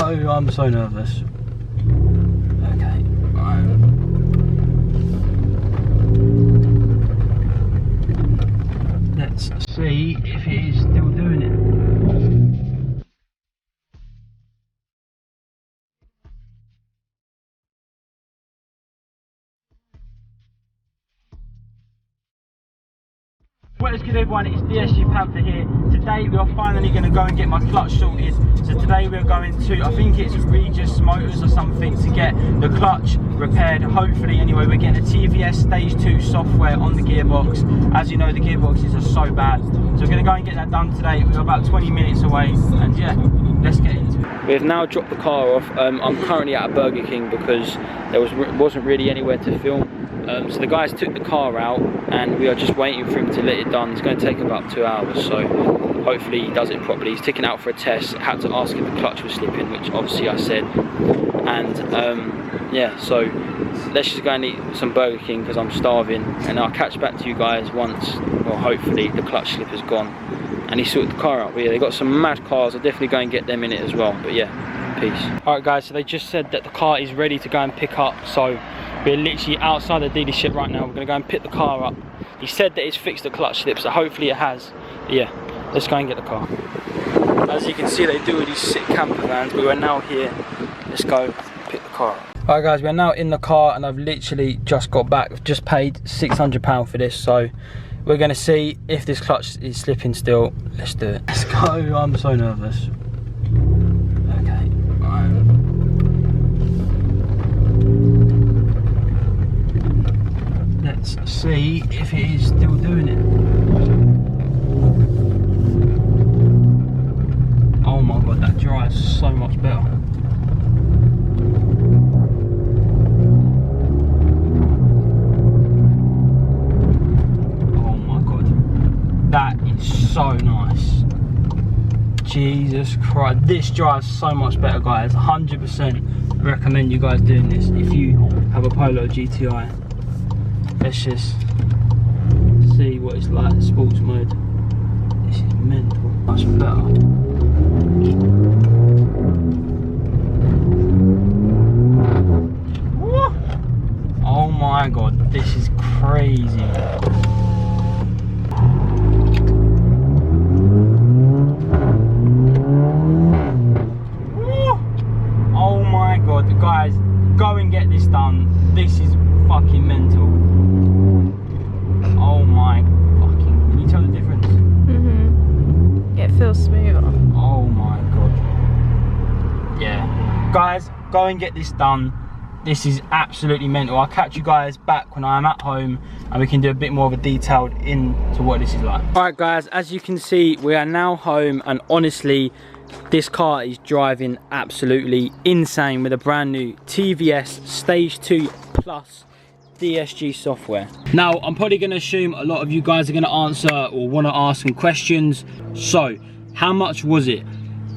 go. I'm so nervous. Okay, right. Let's see if it is still doing it. What is good, everyone? It's DSG Panther here. Today we are finally going to go and get my clutch sorted. So today we're going to, I think it's Regis Motors or something, to get the clutch repaired. Hopefully, anyway, we're getting a Tvs Stage 2 software on the gearbox. As you know, the gearboxes are so bad. So we're going to go and get that done today. We're about 20 minutes away, and yeah, let's get into it. We have now dropped the car off. I'm currently at a Burger King because there wasn't really anywhere to film. So the guys took the car out and we are just waiting for him to let it done. It's going to take about 2 hours, so hopefully he does it properly. He's taken out for a test. I had to ask if the clutch was slipping, which obviously I said. And yeah, so let's just go and eat some Burger King because I'm starving, and I'll catch back to you guys once, well, hopefully the clutch slipper's gone and he sorted the car out. But yeah, they got some mad cars. I'll definitely go and get them in it as well. But yeah, peace. Alright guys, so they just said that the car is ready to go and pick up, so we're literally outside the dealership right now. We're going to go and pick the car up. He said that it's fixed the clutch slip, so hopefully it has. But yeah, let's go and get the car. As you can see, they do with these sick camper vans. We are now here. Let's go pick the car up. Alright guys, we're now in the car and I've literally just got back. I've just paid £600 for this, so we're going to see if this clutch is slipping still. Let's do it. Let's go. I'm so nervous. Okay, right. Let's see if it is still doing it. Oh my god, that drives so much better. Oh my god, that is so nice. Jesus Christ, this drives so much better, guys. 100% recommend you guys doing this if you have a Polo GTI. Let's just see what it's like in sports mode. This is mental. Much better. Woo! Oh my god, this is crazy. Woo! Oh my god, guys, go and get this done. This is fucking mental. Oh my fucking, can you tell the difference? Yeah, it feels smoother. Oh my god. Yeah. Guys, go and get this done. This is absolutely mental. I'll catch you guys back when I am at home and we can do a bit more of a detailed into what this is like. Alright guys, as you can see, we are now home, and honestly, this car is driving absolutely insane with a brand new TVS Stage 2 Plus DSG software. Now, I'm probably going to assume a lot of you guys are going to answer or want to ask some questions. So, how much was it?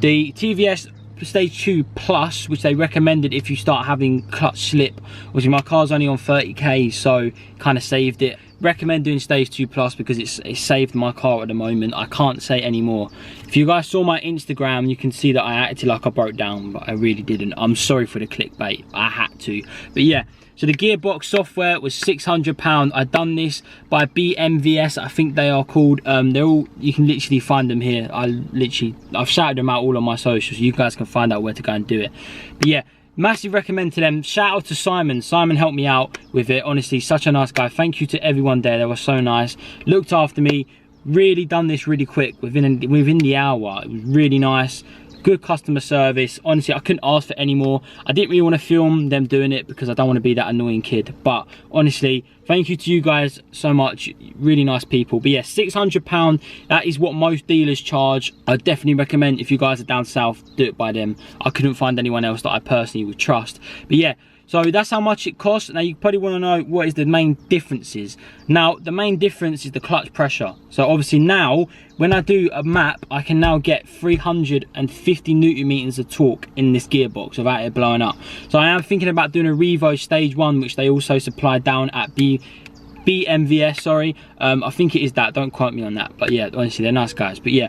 The TVS Stage 2 Plus, which they recommended if you start having clutch slip, which my car's only on 30k, so kind of saved it. Recommend doing Stage 2 Plus because it's saved my car at the moment. I can't say any more. If you guys saw my Instagram, you can see that I acted like I broke down, but I really didn't. I'm sorry for the clickbait. I had to. But yeah, so the gearbox software was £600. I done this by BMVS, I think they are called. They're all, you can literally find them here. I've shouted them out all on my socials, so you guys can find out where to go and do it. But yeah, massive recommend to them. Shout out to Simon. Simon helped me out with it. Honestly, such a nice guy. Thank you to everyone there. They were so nice. Looked after me. Really done this really quick. Within the hour. It was really nice. Good customer service. Honestly, I couldn't ask for any more. I didn't really want to film them doing it because I don't want to be that annoying kid. But honestly, thank you to you guys so much. Really nice people. But yeah, £600. That is what most dealers charge. I definitely recommend, if you guys are down south, do it by them. I couldn't find anyone else that I personally would trust. But yeah, so that's how much it costs. Now you probably want to know what is the main differences. Now the main difference is the clutch pressure. So obviously now when I do a map, I can now get 350 Newton meters of torque in this gearbox without it blowing up. So I am thinking about doing a Revo Stage 1, which they also supply down at BMVS, sorry. I think it is that, don't quote me on that. But yeah, honestly, they're nice guys. But yeah,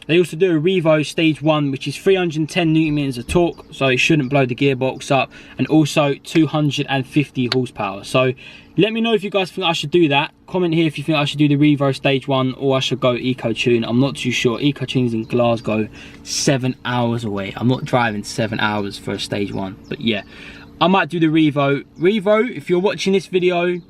They also do a Revo Stage 1, which is 310 Newton meters of torque, so it shouldn't blow the gearbox up, and also 250 horsepower. So let me know if you guys think I should do that. Comment here if you think I should do the Revo Stage 1 or I should go Eco Tune. I'm not too sure. Eco Tune is in Glasgow, 7 hours away. I'm not driving 7 hours for a Stage 1, but yeah, I might do the Revo. Revo, if you're watching this video,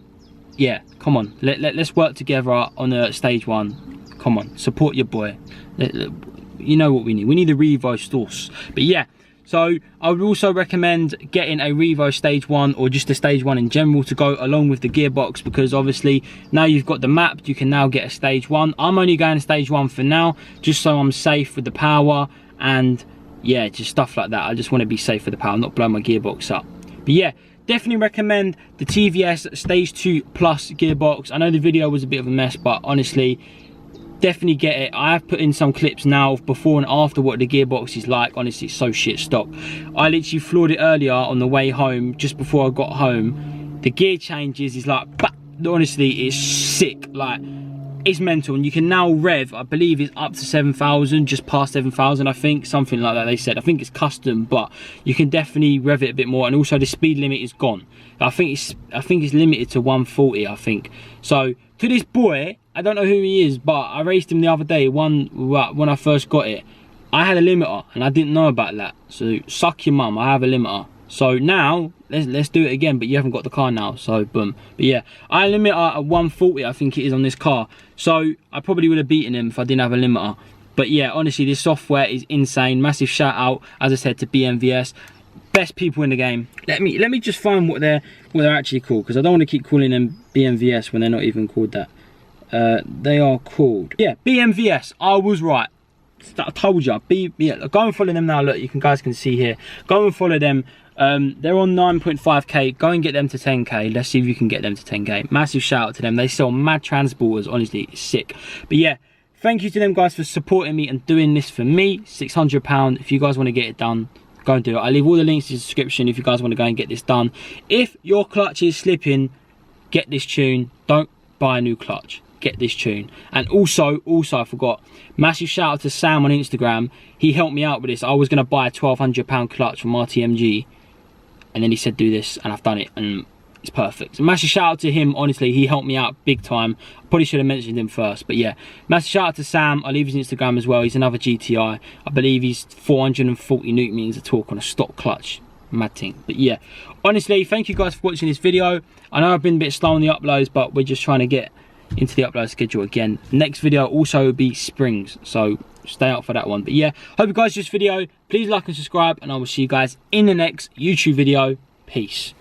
yeah, come on, let's work together on a Stage 1. Come on, support your boy. You know what we need. We need the Revo Stores. But yeah, so I would also recommend getting a Revo Stage 1 or just a Stage 1 in general to go along with the gearbox, because obviously now you've got the map, you can now get a Stage 1. I'm only going to Stage 1 for now, just so I'm safe with the power and yeah, just stuff like that. I just want to be safe with the power, not blow my gearbox up. But yeah, definitely recommend the TVS Stage 2 Plus gearbox. I know the video was a bit of a mess, but honestly, definitely get it. I have put in some clips now of before and after what the gearbox is like. Honestly, it's so shit stock. I literally floored it earlier on the way home, just before I got home. The gear changes is like, honestly, it's sick. Like, it's mental. And you can now rev, I believe it's up to 7,000, just past 7,000, I think, something like that they said. I think it's custom, but you can definitely rev it a bit more. And also the speed limit is gone. I think it's limited to 140, I think. So to this boy, I don't know who he is, but I raced him the other day, when I first got it. I had a limiter and I didn't know about that. So suck your mum, I have a limiter. So now let's do it again, but you haven't got the car now, so boom. But yeah, I had a limiter at 140, I think it is, on this car. So I probably would have beaten him if I didn't have a limiter. But yeah, honestly, this software is insane. Massive shout out, as I said, to BMVS. Best people in the game. Let me just find what they're actually called, because I don't want to keep calling them BMVS when they're not even called that. They are called, yeah, BMVS. I was right. I told you. Yeah, go and follow them now. Look, you guys can see here. Go and follow them. They're on 9.5k. Go and get them to 10k. Let's see if you can get them to 10k. Massive shout out to them. They sell mad transporters. Honestly, it's sick. But yeah, thank you to them guys for supporting me and doing this for me. £600. If you guys want to get it done, go and do it. I'll leave all the links in the description if you guys want to go and get this done. If your clutch is slipping, get this tune. Don't buy a new clutch. Get this tune. And also I forgot, massive shout out to Sam on Instagram. He helped me out with this. I was going to buy a £1,200 clutch from RTMG, and then he said do this, and I've done it, and it's perfect. So massive shout out to him. Honestly, he helped me out big time. I probably should have mentioned him first, but yeah, massive shout out to Sam. I'll leave his Instagram as well. He's another GTI. I believe he's 440 Newton meters of torque on a stock clutch. Mad thing. But yeah, honestly, thank you guys for watching this video. I know I've been a bit slow on the uploads, but we're just trying to get into the upload schedule again. Next video also will be springs, so stay out for that one. But yeah, hope you guys enjoyed this video. Please like and subscribe, and I will see you guys in the next YouTube video. Peace.